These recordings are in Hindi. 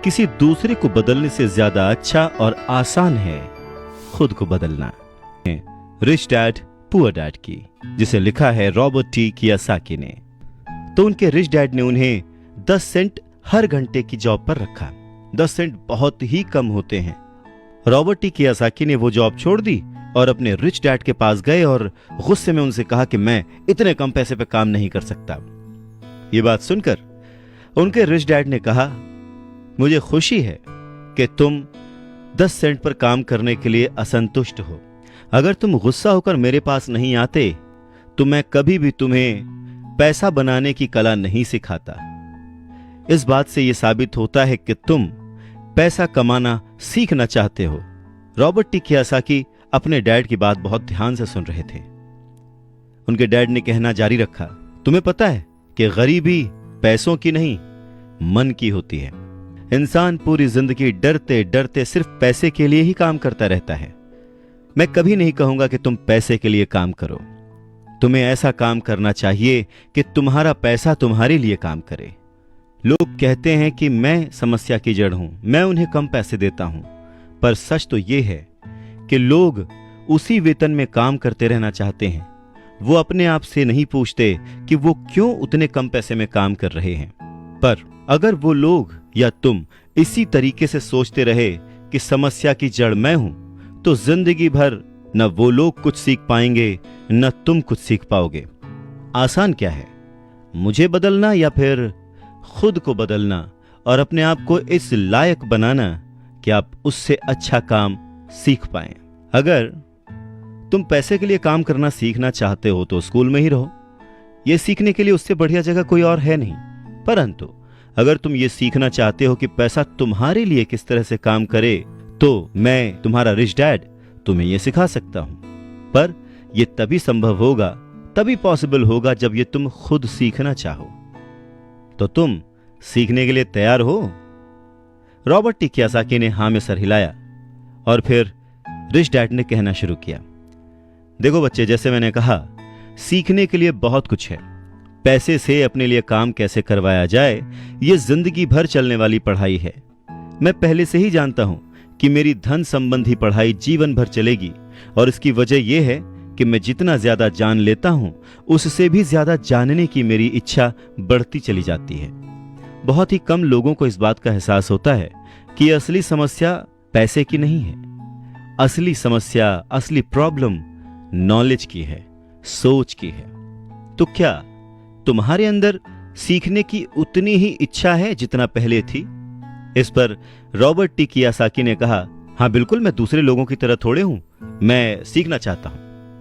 किसी दूसरे को बदलने से ज्यादा अच्छा और आसान है खुद को बदलना। रिच डैड पुअर डैड की, जिसे लिखा है रॉबर्ट टी कियोसाकी ने। तो उनके रिच डैड ने उन्हें 10 सेंट हर घंटे की जॉब पर रखा। 10 सेंट बहुत ही कम होते हैं। रॉबर्ट टी कियोसाकी ने वो जॉब छोड़ दी और अपने रिच डैड के पास गए और गुस्से में उनसे कहा कि मैं इतने कम पैसे पे काम नहीं कर सकता। ये बात सुनकर उनके रिच डैड ने कहा, मुझे खुशी है कि तुम 10 सेंट पर काम करने के लिए असंतुष्ट हो। अगर तुम गुस्सा होकर मेरे पास नहीं आते तो मैं कभी भी तुम्हें पैसा बनाने की कला नहीं सिखाता। इस बात से यह साबित होता है कि तुम पैसा कमाना सीखना चाहते हो। रॉबर्ट टी कियोसाकी अपने डैड की बात बहुत ध्यान से सुन रहे थे। उनके डैड ने कहना जारी रखा, तुम्हें पता है कि गरीबी पैसों की नहीं मन की होती है। इंसान पूरी जिंदगी डरते डरते सिर्फ पैसे के लिए ही काम करता रहता है। मैं कभी नहीं कहूंगा कि तुम पैसे के लिए काम करो। तुम्हें ऐसा काम करना चाहिए कि तुम्हारा पैसा तुम्हारे लिए काम करे। लोग कहते हैं कि मैं समस्या की जड़ हूं, मैं उन्हें कम पैसे देता हूं, पर सच तो यह है कि लोग उसी वेतन में काम करते रहना चाहते हैं। वो अपने आप से नहीं पूछते कि वो क्यों उतने कम पैसे में काम कर रहे हैं। पर अगर वो लोग या तुम इसी तरीके से सोचते रहे कि समस्या की जड़ मैं हूं, तो जिंदगी भर न वो लोग कुछ सीख पाएंगे न तुम कुछ सीख पाओगे। आसान क्या है, मुझे बदलना या फिर खुद को बदलना और अपने आप को इस लायक बनाना कि आप उससे अच्छा काम सीख पाएं। अगर तुम पैसे के लिए काम करना सीखना चाहते हो तो स्कूल में ही रहो। यह सीखने के लिए उससे बढ़िया जगह कोई और है नहीं। परंतु अगर तुम ये सीखना चाहते हो कि पैसा तुम्हारे लिए किस तरह से काम करे, तो मैं तुम्हारा रिच डैड तुम्हें यह सिखा सकता हूं। पर यह तभी संभव होगा, तभी पॉसिबल होगा जब ये तुम खुद सीखना चाहो। तो तुम सीखने के लिए तैयार हो? रॉबर्ट टी कियोसाकी ने हां में सर हिलाया और फिर रिच डैड ने कहना शुरू किया, देखो बच्चे, जैसे मैंने कहा, सीखने के लिए बहुत कुछ है। पैसे से अपने लिए काम कैसे करवाया जाए, यह जिंदगी भर चलने वाली पढ़ाई है। मैं पहले से ही जानता हूं कि मेरी धन संबंधी पढ़ाई जीवन भर चलेगी और इसकी वजह यह है कि मैं जितना ज्यादा जान लेता हूं उससे भी ज्यादा जानने की मेरी इच्छा बढ़ती चली जाती है। बहुत ही कम लोगों को इस बात का एहसास होता है कि असली समस्या पैसे की नहीं है। असली समस्या, असली प्रॉब्लम नॉलेज की है, सोच की है। तो क्या तुम्हारे अंदर सीखने की उतनी ही इच्छा है जितना पहले थी? इस पर रॉबर्ट टी कियोसाकी ने कहा, हां बिल्कुल, मैं दूसरे लोगों की तरह थोड़े हूं, मैं सीखना चाहता हूं।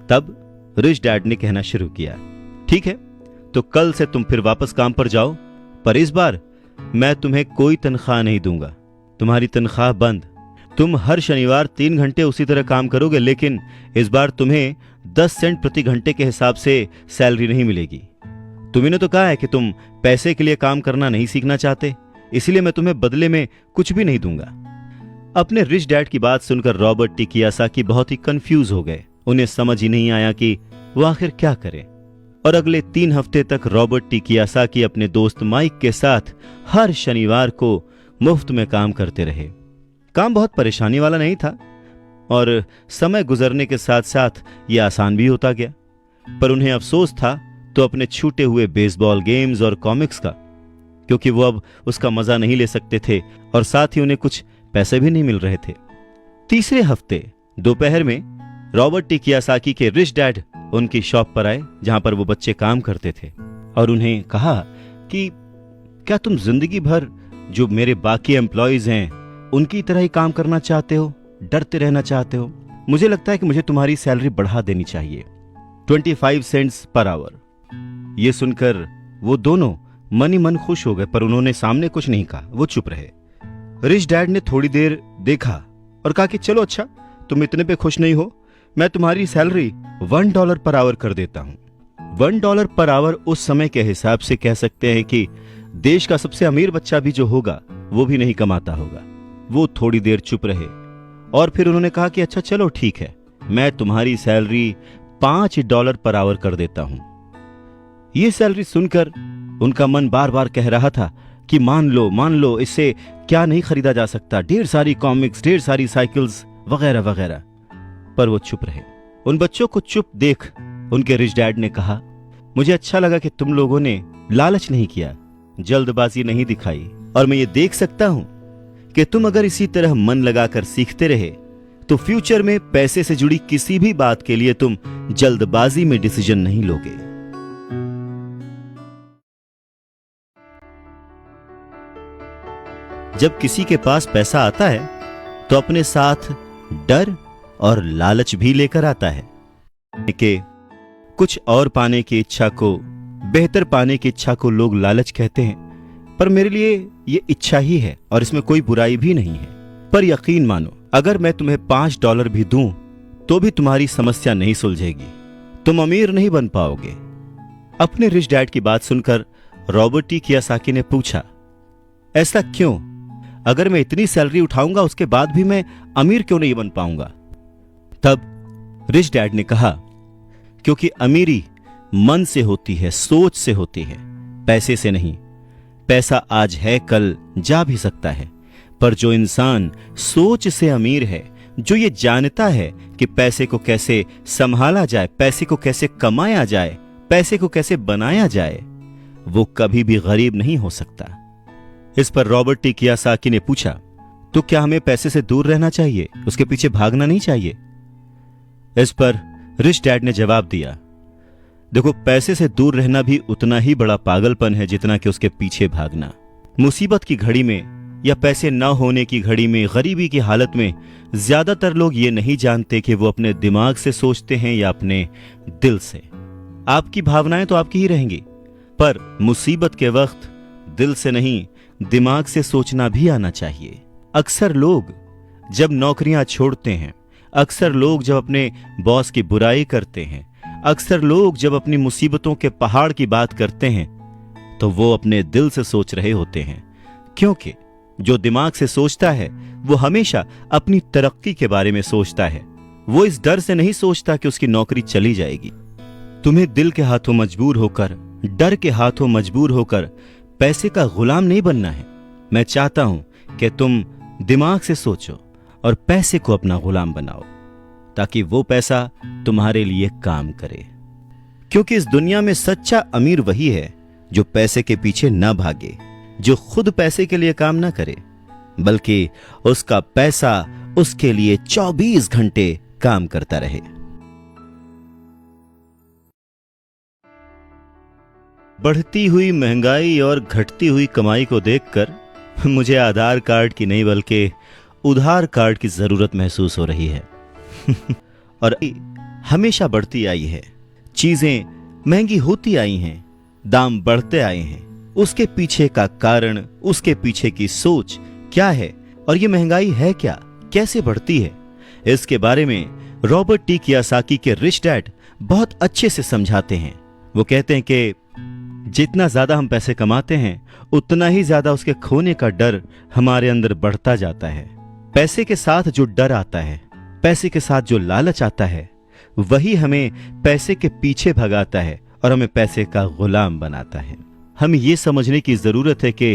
तब रिच डैड ने कहना शुरू किया, ठीक है, तो कल से तुम फिर वापस काम पर जाओ, पर इस बार मैं तुम्हें कोई तनख्वाह नहीं दूंगा। तुम्हारी तनख्वाह बंद। तुम हर शनिवार 3 घंटे उसी तरह काम करोगे, लेकिन इस बार तुम्हें 10 सेंट प्रति घंटे के हिसाब से सैलरी नहीं मिलेगी। तुमने तो कहा है कि तुम पैसे के लिए काम करना नहीं सीखना चाहते, इसलिए मैं तुम्हें बदले में कुछ भी नहीं दूंगा। अपने रिच डैड की बात सुनकर रॉबर्ट टी कियोसाकी बहुत ही कंफ्यूज हो गए। उन्हें समझ ही नहीं आया कि वो आखिर क्या करें। और अगले 3 हफ्ते तक रॉबर्ट टी कियोसाकी अपने दोस्त माइक के साथ हर शनिवार को मुफ्त में काम करते रहे। काम बहुत परेशानी वाला नहीं था और समय गुजरने के साथ साथ यह आसान भी होता गया। पर उन्हें अफसोस था तो अपने छूटे हुए बेसबॉल गेम्स और कॉमिक्स का, क्योंकि वो अब उसका मजा नहीं ले सकते थे और साथ ही उन्हें कुछ पैसे भी नहीं मिल रहे थे। तीसरे हफ्ते दोपहर में रॉबर्ट टी कियोसाकी के रिच डैड उनकी शॉप पर आए जहां पर वो बच्चे काम करते थे और उन्हें कहा कि क्या तुम जिंदगी भर जो मेरे बाकी एम्प्लॉयज हैं उनकी तरह ही काम करना चाहते हो, डरते रहना चाहते हो? मुझे लगता है कि मुझे तुम्हारी सैलरी बढ़ा देनी चाहिए, 25 सेंट्स पर आवर। ये सुनकर वो दोनों मन ही मन खुश हो गए, पर उन्होंने सामने कुछ नहीं कहा, वो चुप रहे। रिच डैड ने थोड़ी देर देखा और कहा कि चलो अच्छा, तुम इतने पे खुश नहीं हो, मैं तुम्हारी सैलरी $1 पर आवर कर देता हूं। $1 पर आवर उस समय के हिसाब से कह सकते हैं कि देश का सबसे अमीर बच्चा भी जो होगा वो भी नहीं कमाता होगा। वो थोड़ी देर चुप रहे और फिर उन्होंने कहा कि अच्छा चलो ठीक है, मैं तुम्हारी सैलरी $5 पर आवर कर देता हूं। यह सैलरी सुनकर उनका मन बार बार कह रहा था कि मान लो इससे क्या नहीं खरीदा जा सकता, ढेर सारी कॉमिक्स, ढेर सारी साइकिल्स वगैरह वगैरह। पर वो चुप रहे। उन बच्चों को चुप देख उनके रिच डैड ने कहा, मुझे अच्छा लगा कि तुम लोगों ने लालच नहीं किया, जल्दबाजी नहीं दिखाई, और मैं ये देख सकता हूं कि तुम अगर इसी तरह मन लगाकर सीखते रहे तो फ्यूचर में पैसे से जुड़ी किसी भी बात के लिए तुम जल्दबाजी में डिसीजन नहीं लोगे। जब किसी के पास पैसा आता है तो अपने साथ डर और लालच भी लेकर आता है कि कुछ और पाने की इच्छा को, बेहतर पाने की इच्छा को लोग लालच कहते हैं, पर मेरे लिए ये इच्छा ही है और इसमें कोई बुराई भी नहीं है। पर यकीन मानो, अगर मैं तुम्हें $5 भी दूं तो भी तुम्हारी समस्या नहीं सुलझेगी, तुम अमीर नहीं बन पाओगे। अपने रिच डैड की बात सुनकर रॉबर्ट टी कियोसाकी ने पूछा, ऐसा क्यों? अगर मैं इतनी सैलरी उठाऊंगा उसके बाद भी मैं अमीर क्यों नहीं बन पाऊंगा? तब रिच डैड ने कहा, क्योंकि अमीरी मन से होती है, सोच से होती है, पैसे से नहीं। पैसा आज है, कल जा भी सकता है, पर जो इंसान सोच से अमीर है, जो ये जानता है कि पैसे को कैसे संभाला जाए, पैसे को कैसे कमाया जाए, पैसे को कैसे बनाया जाए, वो कभी भी गरीब नहीं हो सकता। इस पर रॉबर्ट टी कियोसाकी ने पूछा, तो क्या हमें पैसे से दूर रहना चाहिए, उसके पीछे भागना नहीं चाहिए? इस पर रिच डैड ने जवाब दिया, देखो, पैसे से दूर रहना भी उतना ही बड़ा पागलपन है जितना कि उसके पीछे भागना। मुसीबत की घड़ी में या पैसे न होने की घड़ी में, गरीबी की हालत में ज्यादातर लोग ये नहीं जानते कि वो अपने दिमाग से सोचते हैं या अपने दिल से। आपकी भावनाएं तो आपकी ही रहेंगी, पर मुसीबत के वक्त दिल से नहीं, दिमाग से सोचना भी आना चाहिए। अक्सर लोग जब नौकरियां छोड़ते हैं, अक्सर लोग जब अपने बॉस की बुराई करते हैं, अक्सर लोग जब अपनी मुसीबतों के पहाड़ की बात करते हैं, तो वो अपने दिल से सोच रहे होते हैं, क्योंकि जो दिमाग से सोचता है वो हमेशा अपनी तरक्की के बारे में सोचता है। वो इस डर से नहीं सोचता कि उसकी नौकरी चली जाएगी। तुम्हें दिल के हाथों मजबूर होकर, डर के हाथों मजबूर होकर पैसे का गुलाम नहीं बनना है। मैं चाहता हूं कि तुम दिमाग से सोचो और पैसे को अपना गुलाम बनाओ, ताकि वो पैसा तुम्हारे लिए काम करे। क्योंकि इस दुनिया में सच्चा अमीर वही है जो पैसे के पीछे न भागे, जो खुद पैसे के लिए काम न करे, बल्कि उसका पैसा उसके लिए 24 घंटे काम करता रहे। बढ़ती हुई महंगाई और घटती हुई कमाई को देखकर मुझे आधार कार्ड की नहीं बल्कि उधार कार्ड की जरूरत महसूस हो रही है। और हमेशा बढ़ती आई है, चीजें महंगी होती आई हैं, दाम बढ़ते आए हैं। उसके पीछे का कारण, उसके पीछे की सोच क्या है और ये महंगाई है क्या, कैसे बढ़ती है, इसके बारे में रॉबर्ट टी कियोसाकी के रिच डैड बहुत अच्छे से समझाते हैं। वो कहते हैं कि जितना ज्यादा हम पैसे कमाते हैं उतना ही ज्यादा उसके खोने का डर हमारे अंदर बढ़ता जाता है। पैसे के साथ जो डर आता है, पैसे के साथ जो लालच आता है, वही हमें पैसे के पीछे भगाता है और हमें पैसे का गुलाम बनाता है। हमें यह समझने की जरूरत है कि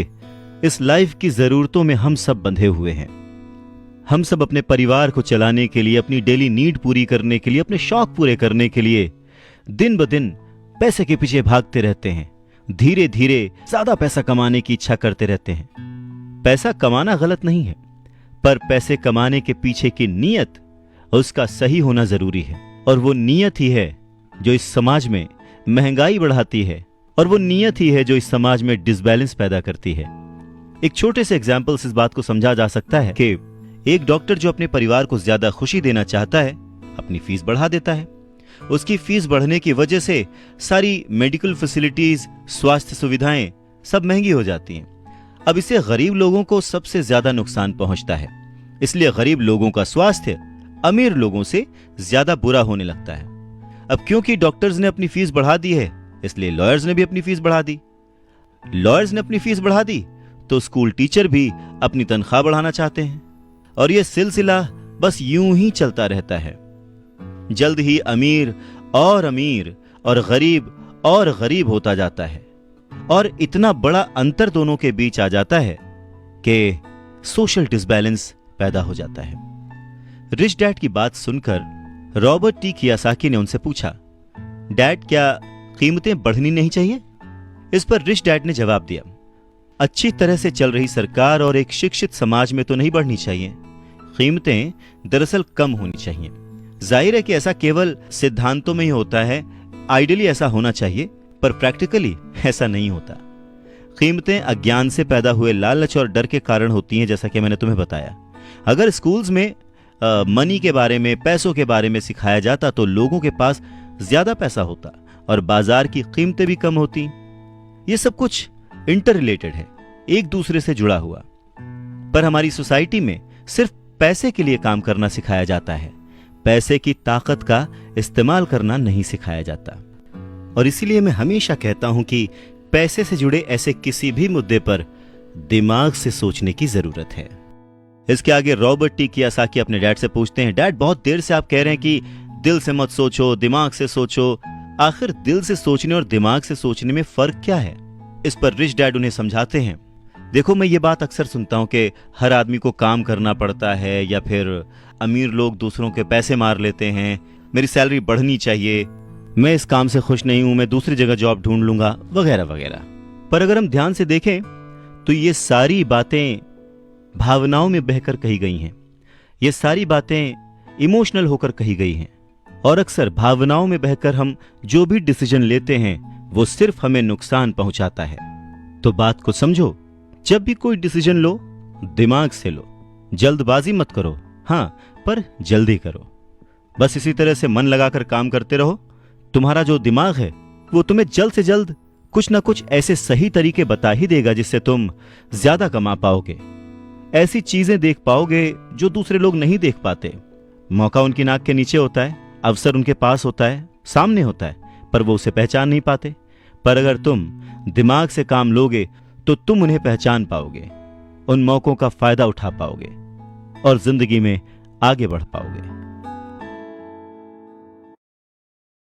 इस लाइफ की जरूरतों में हम सब बंधे हुए हैं। हम सब अपने परिवार को चलाने के लिए, अपनी डेली नीड पूरी करने के लिए, अपने शौक पूरे करने के लिए दिन ब दिन पैसे के पीछे भागते रहते हैं। धीरे धीरे ज्यादा पैसा कमाने की इच्छा करते रहते हैं। पैसा कमाना गलत नहीं है, पर पैसे कमाने के पीछे की नीयत, उसका सही होना जरूरी है। और वो नीयत ही है जो इस समाज में महंगाई बढ़ाती है, और वो नीयत ही है जो इस समाज में डिसबैलेंस पैदा करती है। एक छोटे से एग्जाम्पल से इस बात को समझा जा सकता है कि एक डॉक्टर जो अपने परिवार को ज्यादा खुशी देना चाहता है, अपनी फीस बढ़ा देता है। उसकी फीस बढ़ने की वजह से सारी मेडिकल फैसिलिटीज, स्वास्थ्य सुविधाएं सब महंगी हो जाती हैं। अब इससे गरीब लोगों को सबसे ज्यादा नुकसान पहुंचता है। इसलिए गरीब लोगों का स्वास्थ्य अमीर लोगों से ज्यादा बुरा होने लगता है। अब क्योंकि डॉक्टर्स ने अपनी फीस बढ़ा दी है, इसलिए लॉयर्स ने भी अपनी फीस बढ़ा दी। लॉयर्स ने अपनी फीस बढ़ा दी तो स्कूल टीचर भी अपनी तनख्वाह बढ़ाना चाहते हैं, और यह सिलसिला बस यूं ही चलता रहता है। जल्द ही अमीर और गरीब होता जाता है। और इतना बड़ा अंतर दोनों के बीच आ जाता है कि सोशल डिसबैलेंस पैदा हो जाता है। रिच डैड की बात सुनकर रॉबर्ट टी कियोसाकी ने उनसे पूछा, डैड क्या कीमतें बढ़नी नहीं चाहिए? इस पर रिच डैड ने जवाब दिया, अच्छी तरह से चल रही सरकार और एक शिक्षित समाज में तो नहीं बढ़नी चाहिए, कीमतें दरअसल कम होनी चाहिए। जाहिर है कि ऐसा केवल सिद्धांतों में ही होता है, आइडियली ऐसा होना चाहिए, पर प्रैक्टिकली ऐसा नहीं होता। कीमतें अज्ञान से पैदा हुए लालच और डर के कारण होती हैं, जैसा कि मैंने तुम्हें बताया। अगर स्कूल्स में मनी के बारे में, पैसों के बारे में सिखाया जाता तो लोगों के पास ज्यादा पैसा होता और बाजार की कीमतें भी कम होती। ये सब कुछ इंटर रिलेटेड है, एक दूसरे से जुड़ा हुआ। पर हमारी सोसाइटी में सिर्फ पैसे के लिए काम करना सिखाया जाता है, पैसे की ताकत का इस्तेमाल करना नहीं सिखाया जाता। और इसीलिए मैं हमेशा कहता हूं कि पैसे से जुड़े ऐसे किसी भी मुद्दे पर दिमाग से सोचने की जरूरत है। इसके आगे रॉबर्ट टी कियोसाकी अपने डैड से पूछते हैं, डैड बहुत देर से आप कह रहे हैं कि दिल से मत सोचो, दिमाग से सोचो, आखिर दिल से सोचने और दिमाग से सोचने में फर्क क्या है? इस पर रिच डैड उन्हें समझाते हैं, देखो मैं ये बात अक्सर सुनता हूं कि हर आदमी को काम करना पड़ता है, या फिर अमीर लोग दूसरों के पैसे मार लेते हैं, मेरी सैलरी बढ़नी चाहिए, मैं इस काम से खुश नहीं हूं, मैं दूसरी जगह जॉब ढूंढ लूंगा, वगैरह वगैरह। पर अगर हम ध्यान से देखें तो ये सारी बातें भावनाओं में बहकर कही गई हैं, ये सारी बातें इमोशनल होकर कही गई हैं। और अक्सर भावनाओं में बहकर हम जो भी डिसीजन लेते हैं वो सिर्फ हमें नुकसान पहुंचाता है। तो बात को समझो, जब भी कोई डिसीजन लो दिमाग से लो, जल्दबाजी मत करो, हाँ पर जल्दी करो। बस इसी तरह से मन लगाकर काम करते रहो, तुम्हारा जो दिमाग है वो तुम्हें जल्द से जल्द कुछ ना कुछ ऐसे सही तरीके बता ही देगा जिससे तुम ज्यादा कमा पाओगे, ऐसी चीजें देख पाओगे जो दूसरे लोग नहीं देख पाते। मौका उनकी नाक के नीचे होता है, अवसर उनके पास होता है, सामने होता है, पर वो उसे पहचान नहीं पाते। पर अगर तुम दिमाग से काम लोगे तो तुम उन्हें पहचान पाओगे, उन मौकों का फायदा उठा पाओगे और जिंदगी में आगे बढ़ पाओगे।